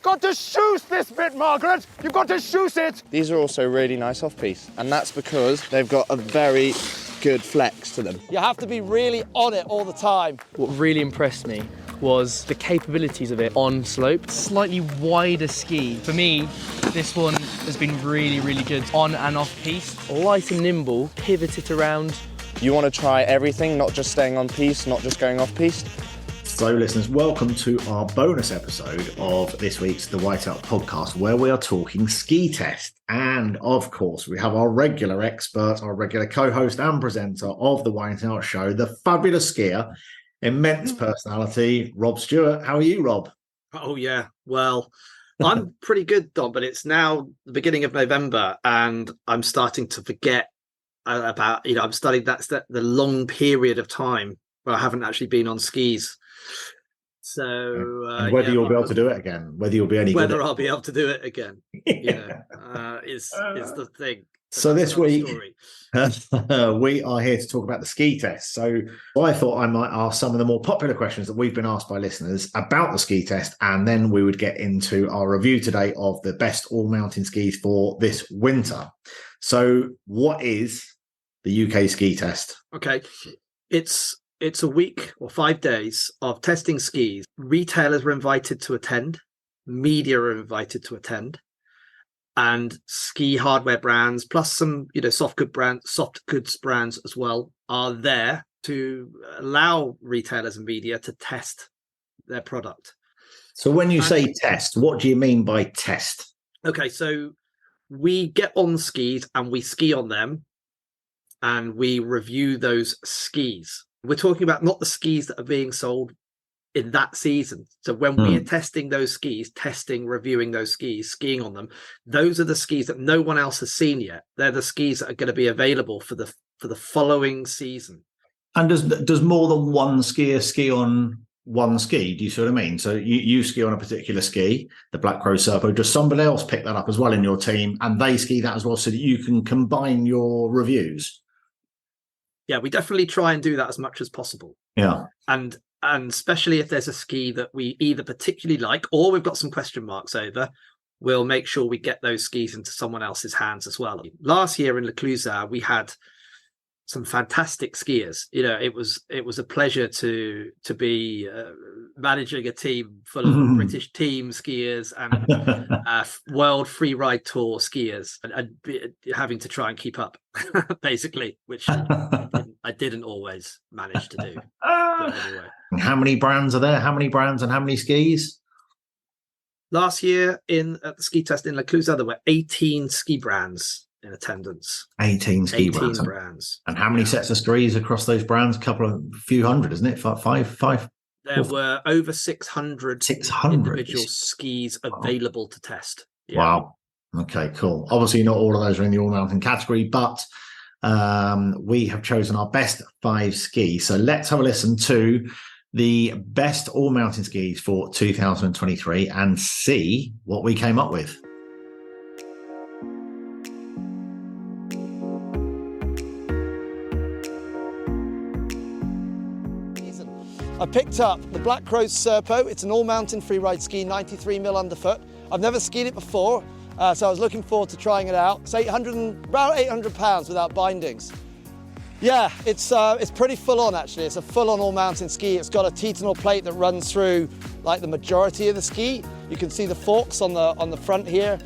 got to shoes this bit, Margaret. You've got to shoes it. These are also really nice off-piste, and that's because they've got a very good flex to them. You have to be really on it all the time. What really impressed me was the capabilities of it on slope. Slightly wider ski. For me, this one has been really, really good on and off piste. Light and nimble, pivot it around. You want to try everything, not just staying on piste, not just going off piste. So listeners, welcome to our bonus episode of this week's The Whiteout podcast, where we are talking ski test. And of course, we have our regular expert, our regular co-host and presenter of The Whiteout Show, the fabulous skier, immense personality, Rob Stewart. How are you, Rob? Oh, yeah. Well, I'm pretty good, Don, but it's now the beginning of November and I'm starting to forget about, I'm studying the long period of time where I haven't actually been on skis. So whether you'll be able to do it again, whether you'll be any whether good I'll be able to do it again, is the thing. So this week, we are here to talk about the ski test. So I thought I might ask some of the more popular questions that we've been asked by listeners about the ski test, and then we would get into our review today of the best all-mountain skis for this winter. So what is the UK ski test? Okay, it's a week or 5 days of testing skis. Retailers are invited to attend, media are invited to attend, and ski hardware brands, plus some, soft goods brands as well, are there to allow retailers and media to test their product. So when you say test, what do you mean by test? Okay, so we get on skis and we ski on them and we review those skis. We're talking about not the skis that are being sold in that season. So when we are testing those skis, reviewing those skis, skiing on them, those are the skis that no one else has seen yet. They're the skis that are going to be available for the following season. And does more than one skier ski on one ski? Do you see what I mean? So you ski on a particular ski, the Black Crow Serpo. Does somebody else pick that up as well in your team and they ski that as well so that you can combine your reviews? Yeah, we definitely try and do that as much as possible. Yeah. And especially if there's a ski that we either particularly like or we've got some question marks over, we'll make sure we get those skis into someone else's hands as well. Last year in Le Clusaz, we had some fantastic skiers. It was a pleasure to be managing a team full of British team skiers and World Free Ride Tour skiers, and having to try and keep up, basically, which I didn't always manage to do. But anyway. And how many brands are there? How many brands and how many skis? Last year at the ski test in Le Clusaz, there were 18 ski brands in attendance. 18 ski brands. And how many sets of skis across those brands? Few hundred, isn't it? Five. There were over 600 individual skis available to test. Yeah. Wow. Okay, cool. Obviously, not all of those are in the all-mountain category, but we have chosen our best 5 skis. So let's have a listen to the best all-mountain skis for 2023 and see what we came up with. I picked up the Black Crow Serpo. It's an all-mountain free-ride ski, 93mm underfoot. I've never skied it before, so I was looking forward to trying it out. It's about 800 pounds without bindings. Yeah, it's pretty full-on actually. It's a full-on all-mountain ski. It's got a titanal plate that runs through like the majority of the ski. You can see the forks on the front here.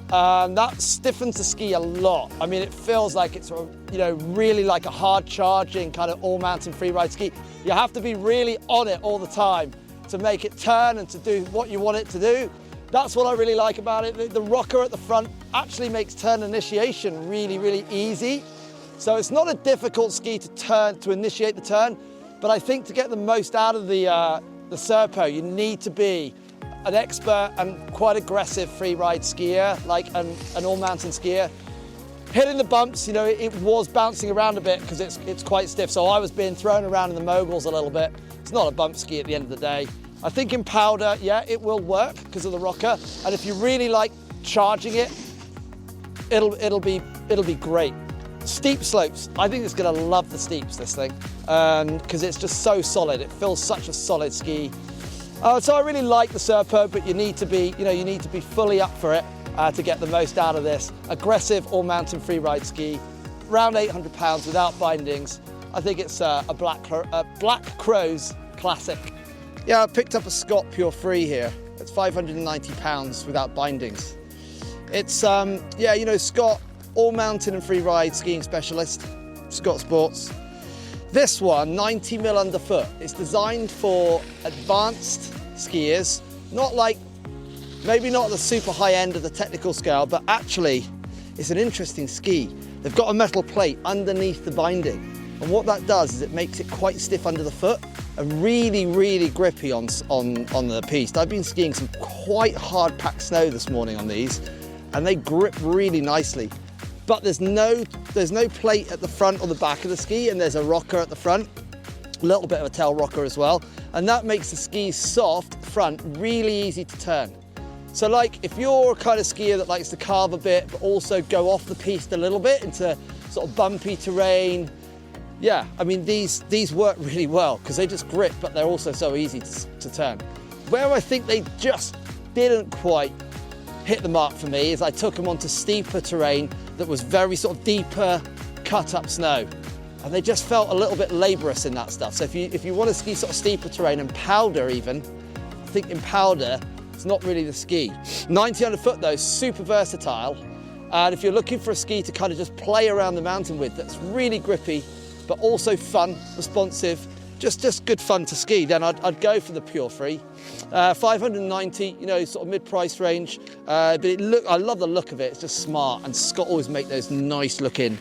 That stiffens the ski a lot. I mean, it feels like it's really like a hard charging kind of all mountain free ride ski. You have to be really on it all the time to make it turn and to do what you want it to do. That's what I really like about it. The rocker at the front actually makes turn initiation really, really easy. So it's not a difficult ski to initiate the turn, but I think to get the most out of the Serpo, you need to be an expert and quite aggressive free ride skier, like an all mountain skier. Hitting the bumps, it was bouncing around a bit because it's quite stiff. So I was being thrown around in the moguls a little bit. It's not a bump ski at the end of the day. I think in powder, yeah, it will work because of the rocker. And if you really like charging it, it'll be great. Steep slopes. I think it's going to love the steeps, this thing, because it's just so solid. It feels such a solid ski. So I really like the Serpo, but you need to be, you need to be fully up for it to get the most out of this. Aggressive all-mountain freeride ski, around £800 without bindings. I think it's a Black Crow's classic. Yeah, I picked up a Scott Pure Free here. It's £590 without bindings. It's, Scott, all-mountain and freeride skiing specialist, Scott Sports. This one, 90mm underfoot. It's designed for advanced skiers, maybe not the super high end of the technical scale, but actually it's an interesting ski. They've got a metal plate underneath the binding, and what that does is it makes it quite stiff under the foot and really, really grippy on the piste. I've been skiing some quite hard packed snow this morning on these, and they grip really nicely. But there's no plate at the front or the back of the ski, and there's a rocker at the front, a little bit of a tail rocker as well, and that makes the ski soft front, really easy to turn. So like if you're a kind of skier that likes to carve a bit, but also go off the piste a little bit into sort of bumpy terrain, yeah, I mean these work really well because they just grip, but they're also so easy to turn. Where I think they just didn't quite hit the mark for me is I took them onto steeper terrain that was very sort of deeper, cut up snow. And they just felt a little bit laborious in that stuff. So if you want to ski sort of steeper terrain and powder even, I think in powder, it's not really the ski. 90 underfoot though, super versatile. And if you're looking for a ski to kind of just play around the mountain with, that's really grippy, but also fun, responsive, just good fun to ski, then I'd go for the Pure Free. 590, sort of mid-price range, but I love the look of it. It's just smart, and Scott always make those nice looking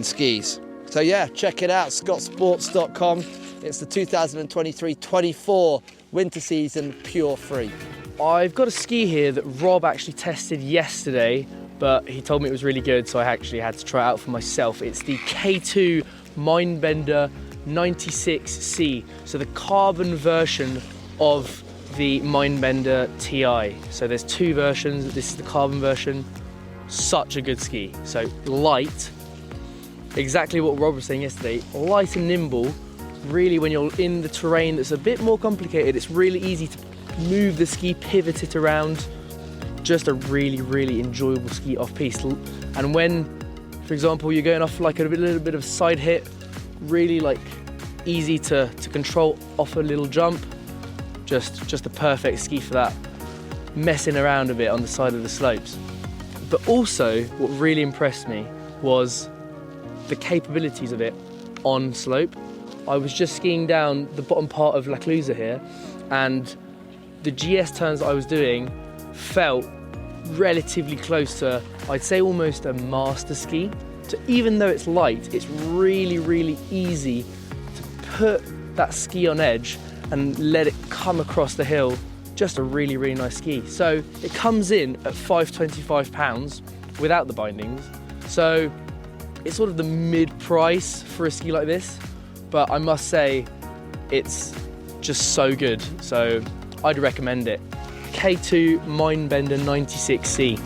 skis. So yeah, check it out, scottsports.com. It's the 2023-24 winter season Pure Free. I've got a ski here that Rob actually tested yesterday, but he told me it was really good, so I actually had to try it out for myself. It's the K2 Mindbender 96C, so the carbon version of the Mindbender Ti. So there's two versions. This is the carbon version. Such a good ski. So light, exactly what Rob was saying yesterday, light and nimble. Really, when you're in the terrain that's a bit more complicated, it's really easy to move the ski, pivot it around. Just a really, really enjoyable ski off-piste. And when, for example, you're going off like a little bit of side hit, really like easy to control off a little jump. Just the perfect ski for that, messing around a bit on the side of the slopes. But also, what really impressed me was the capabilities of it on slope. I was just skiing down the bottom part of La Clusaz here, and the GS turns that I was doing felt relatively close to, I'd say almost a master ski. So even though it's light, it's really, really easy to put that ski on edge and let it come across the hill. Just a really, really nice ski. So it comes in at £525 without the bindings. So it's sort of the mid-price for a ski like this, but I must say it's just so good. So I'd recommend it. K2 Mindbender 96C.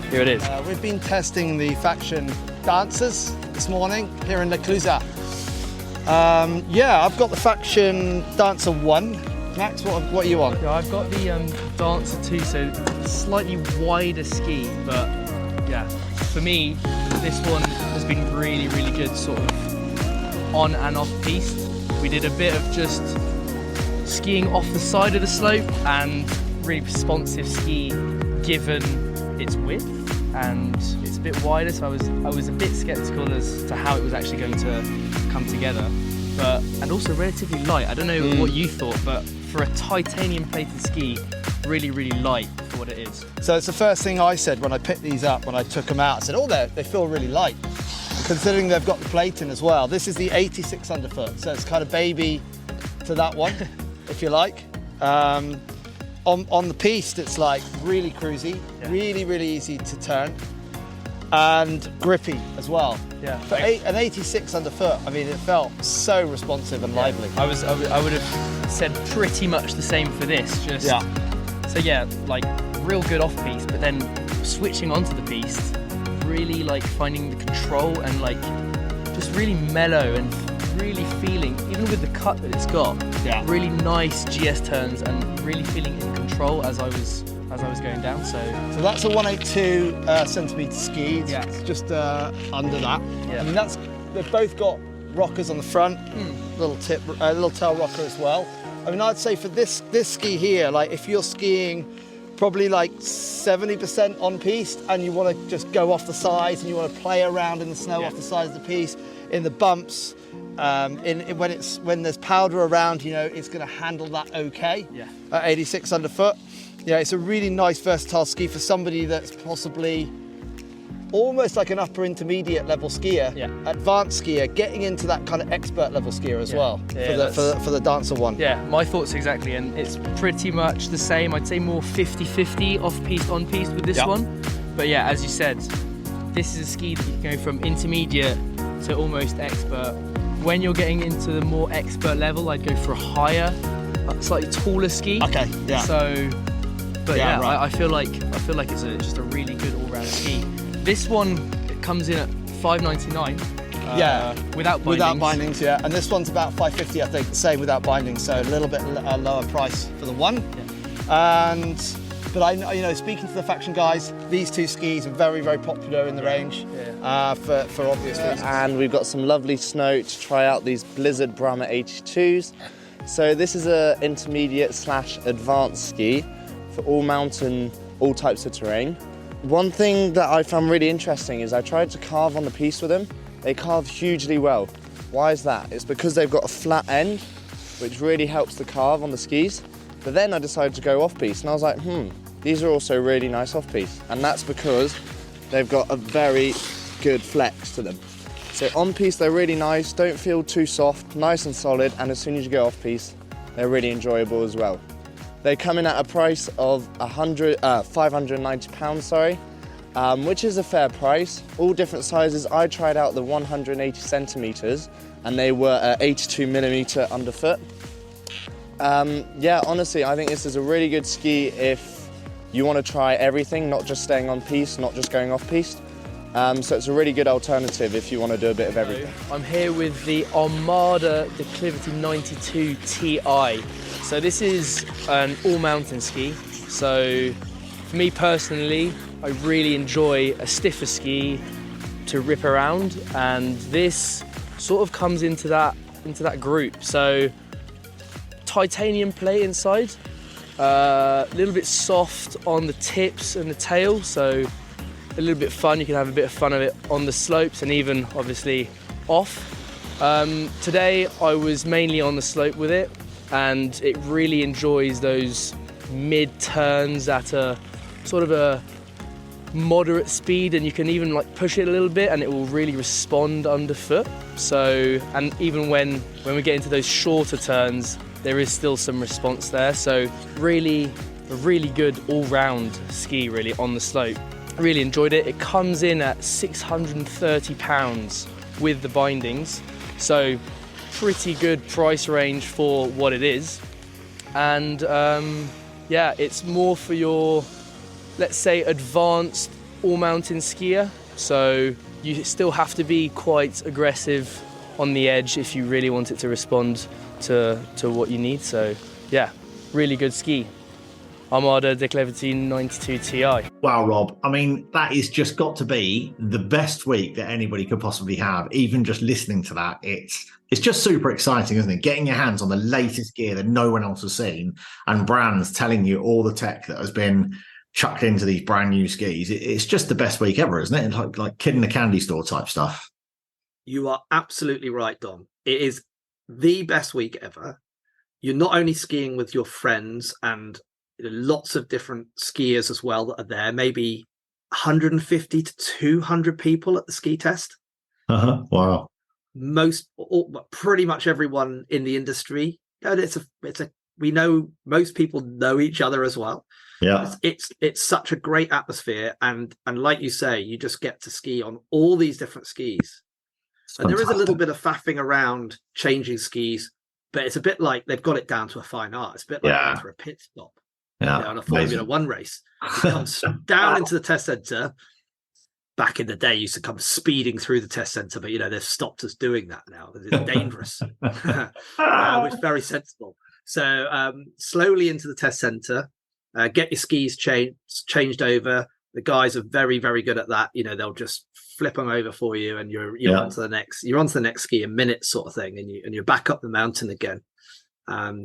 Here it is. We've been testing the faction dancers this morning here in La Clusaz. I've got the faction dancer 1. Max, what are you on? Yeah, I've got the dancer 2, so slightly wider ski, but yeah, for me, this one has been really, really good sort of on and off piste. We did a bit of just skiing off the side of the slope and really responsive ski given its width and it's a bit wider, so I was a bit skeptical as to how it was actually going to come together, and also relatively light. I don't know what you thought, but for a titanium plated ski, really, really light for what it is. So it's the first thing I said when I picked these up, when I took them out. I said, oh, they feel really light. Considering they've got the plate in as well. This is the 86 underfoot, so it's kind of baby to that one, if you like. On the piste, it's like really cruisy, really, really easy to turn, and grippy as well. Yeah. But an 86 underfoot, I mean, it felt so responsive and lively. I would have said pretty much the same for this. So yeah, like real good off piste, but then switching onto the piste, really like finding the control and like just really mellow and really feeling, even with the cut that it's got, really nice GS turns and really feeling in control as I was going down. So that's a 182 centimetre ski. It's just under that. I mean, they've both got rockers on the front, little tail rocker as well. I mean, I'd say for this ski here, like if you're skiing probably like 70% on piste and you want to just go off the sides and you want to play around in the snow off the sides of the piste, in the bumps, when there's powder around, you know, it's going to handle that okay. At 86 underfoot. Yeah, it's a really nice versatile ski for somebody that's possibly almost like an upper intermediate level skier, advanced skier, getting into that kind of expert level skier as well for the dancer one. Yeah, my thoughts exactly, and it's pretty much the same. I'd say more 50-50 off-piste, on-piste with this one. But yeah, as you said, this is a ski that you can go from intermediate to almost expert. When you're getting into the more expert level, I'd go for a higher, slightly taller ski. Okay, yeah. So, but yeah, right. I feel like it's just a really good all-round ski. This one comes in at $5.99. Without bindings. Without bindings, yeah. And this one's about $5.50, I think, same without bindings. So a little bit lower price for the one. But I know, you know, speaking to the faction guys, these two skis are very, very popular in the range for obvious reasons. And we've got some lovely snow to try out these Blizzard Brahma 82s. So this is a intermediate / advanced ski for all mountain, all types of terrain. One thing that I found really interesting is I tried to carve on the piste with them. They carve hugely well. Why is that? It's because they've got a flat end, which really helps the carve on the skis. But then I decided to go off-piste, and I was like, these are also really nice off-piste. And that's because they've got a very good flex to them. So on-piste, they're really nice, don't feel too soft, nice and solid, and as soon as you go off-piste, they're really enjoyable as well. They come in at a price of £590, which is a fair price. All different sizes. I tried out the 180 centimeters, and they were at 82 millimeter underfoot. Yeah, honestly, I think this is a really good ski if you want to try everything, not just staying on piste, not just going off piste. So it's a really good alternative if you want to do a bit of everything. I'm here with the Armada Declivity 92 Ti. So this is an all-mountain ski. So for me personally, I really enjoy a stiffer ski to rip around, and this sort of comes into that group. So titanium plate inside, a little bit soft on the tips and the tail, so a little bit fun. You can have a bit of fun of it on the slopes and even obviously off. Today I was mainly on the slope with it, and it really enjoys those mid turns at a sort of a moderate speed, and you can even like push it a little bit and it will really respond underfoot. So, and even when we get into those shorter turns, there is still some response there. So really a really good all-round ski really on the slope. Really enjoyed it. It comes in at £630 with the bindings, so pretty good price range for what it is. And yeah, it's more for your, let's say, advanced all-mountain skier. So you still have to be quite aggressive on the edge if you really want it to respond to what you need. So yeah, really good ski. Armada Declivity 92 Ti. Wow, Rob. I mean, that is just got to be the best week that anybody could possibly have. Even just listening to that, it's just super exciting, isn't it? Getting your hands on the latest gear that no one else has seen, and brands telling you all the tech that has been chucked into these brand new skis. It's just the best week ever, isn't it? It's like kid in a candy store type stuff. You are absolutely right, Dom. It is the best week ever. You're not only skiing with your friends and lots of different skiers as well that are there, maybe 150 to 200 people at the ski test. Wow. Pretty much everyone in the industry. And we know most people know each other as well. Yeah. It's such a great atmosphere, and like you say, you just get to ski on all these different skis. And there is a little bit of faffing around changing skis, but it's a bit like they've got it down to a fine art. It's a bit like going for a pit stop. Yeah, on a Formula One race. You come down into the test centre, back in the day used to come speeding through the test centre, but they've stopped us doing that now because it's dangerous. Which is very sensible. So slowly into the test centre, get your skis changed over. The guys are very, very good at that. They'll just flip them over for you, and you're onto the next. You're onto the next ski in minutes, sort of thing, and you're back up the mountain again.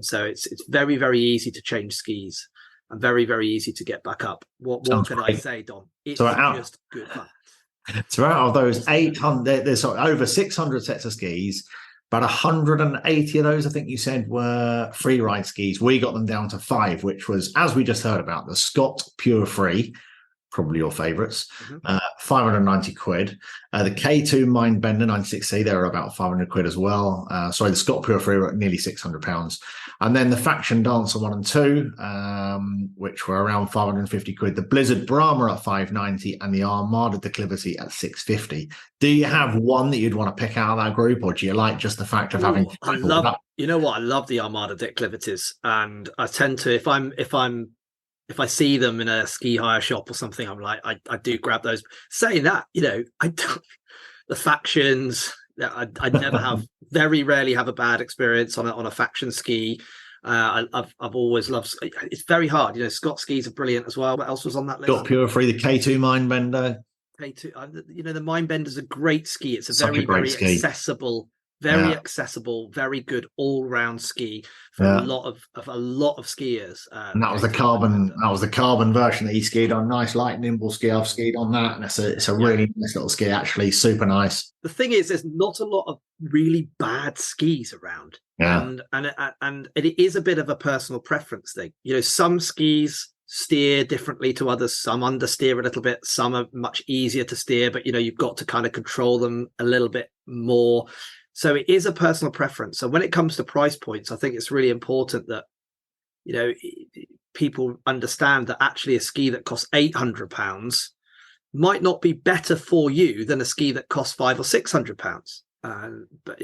So it's very, very easy to change skis and very, very easy to get back up. What can I say, Dom? It's just good fun. So out of those 800, there's over 600 sets of skis. About 180 of those, I think you said, were free ride skis. We got them down to 5, which was, as we just heard about, the Scott Pure Free, probably your favourites, 590 quid. The K2 Mindbender 96C, they were about 500 quid as well. The Scott Pure Free were at nearly £600. And then the Faction Dancer 1 and 2, which were around 550 quid. The Blizzard Brahma at 590 and the Armada Declivity at 650. Do you have one that you'd want to pick out of that group, or do you like just the fact of having? I love the Armada Declivities, and I tend to, if I see them in a ski hire shop or something, I'm like, I do grab those. Saying that, I don't, the Factions, I never have, very rarely have a bad experience on a Faction ski. I've always loved. It's very hard, Scott skis are brilliant as well. What else was on that list? Scott Pure Free, the K2 Mindbender. K2, the Mindbender's a great ski. It's a Such very, a great very ski. accessible. Very accessible, very good all-round ski for a lot of skiers. And that was the carbon. That was the carbon version that he skied on. Nice, light, nimble ski. I've skied on that, and it's a really nice little ski. Actually, super nice. The thing is, there's not a lot of really bad skis around, and it is a bit of a personal preference thing. Some skis steer differently to others. Some understeer a little bit. Some are much easier to steer, but you've got to kind of control them a little bit more. So it is a personal preference. So when it comes to price points, I think it's really important that, people understand that actually a ski that costs £800 might not be better for you than a ski that costs £500 or £600. But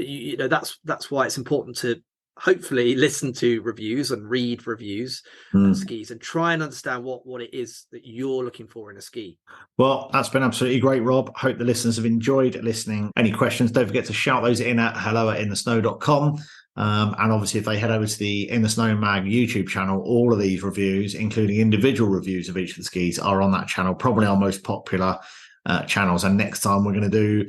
that's why it's important to hopefully listen to reviews and read reviews of skis and try and understand what it is that you're looking for in a ski. Well, that's been absolutely great, Rob. Hope the listeners have enjoyed listening. Any questions, don't forget to shout those in at hello@inthesnow.com. And obviously, if they head over to the In the Snow Mag YouTube channel, all of these reviews, including individual reviews of each of the skis, are on that channel, probably our most popular channels. And next time we're going to do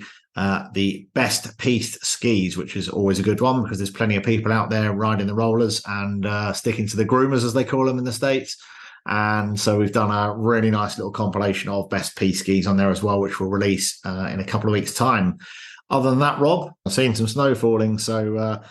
the best piste skis, which is always a good one because there's plenty of people out there riding the rollers and sticking to the groomers, as they call them in the States. And so we've done a really nice little compilation of best piste skis on there as well, which we'll release in a couple of weeks' time. Other than that, Rob, I've seen some snow falling. So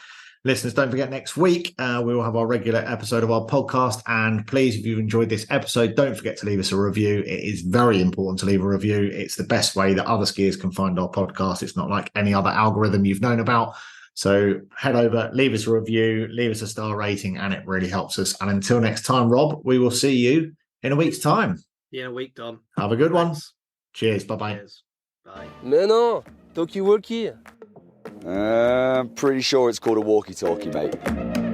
listeners, don't forget, next week we will have our regular episode of our podcast. And please, if you've enjoyed this episode, don't forget to leave us a review. It is very important to leave a review. It's the best way that other skiers can find our podcast. It's not like any other algorithm you've known about. So head over, leave us a review, leave us a star rating, and it really helps us. And until next time, Rob, we will see you in a week's time. Yeah, a week, Dom. Have a good one. Cheers. Bye-bye. Cheers. Bye. Mais non, talkie-walkie. Pretty sure it's called a walkie-talkie, mate.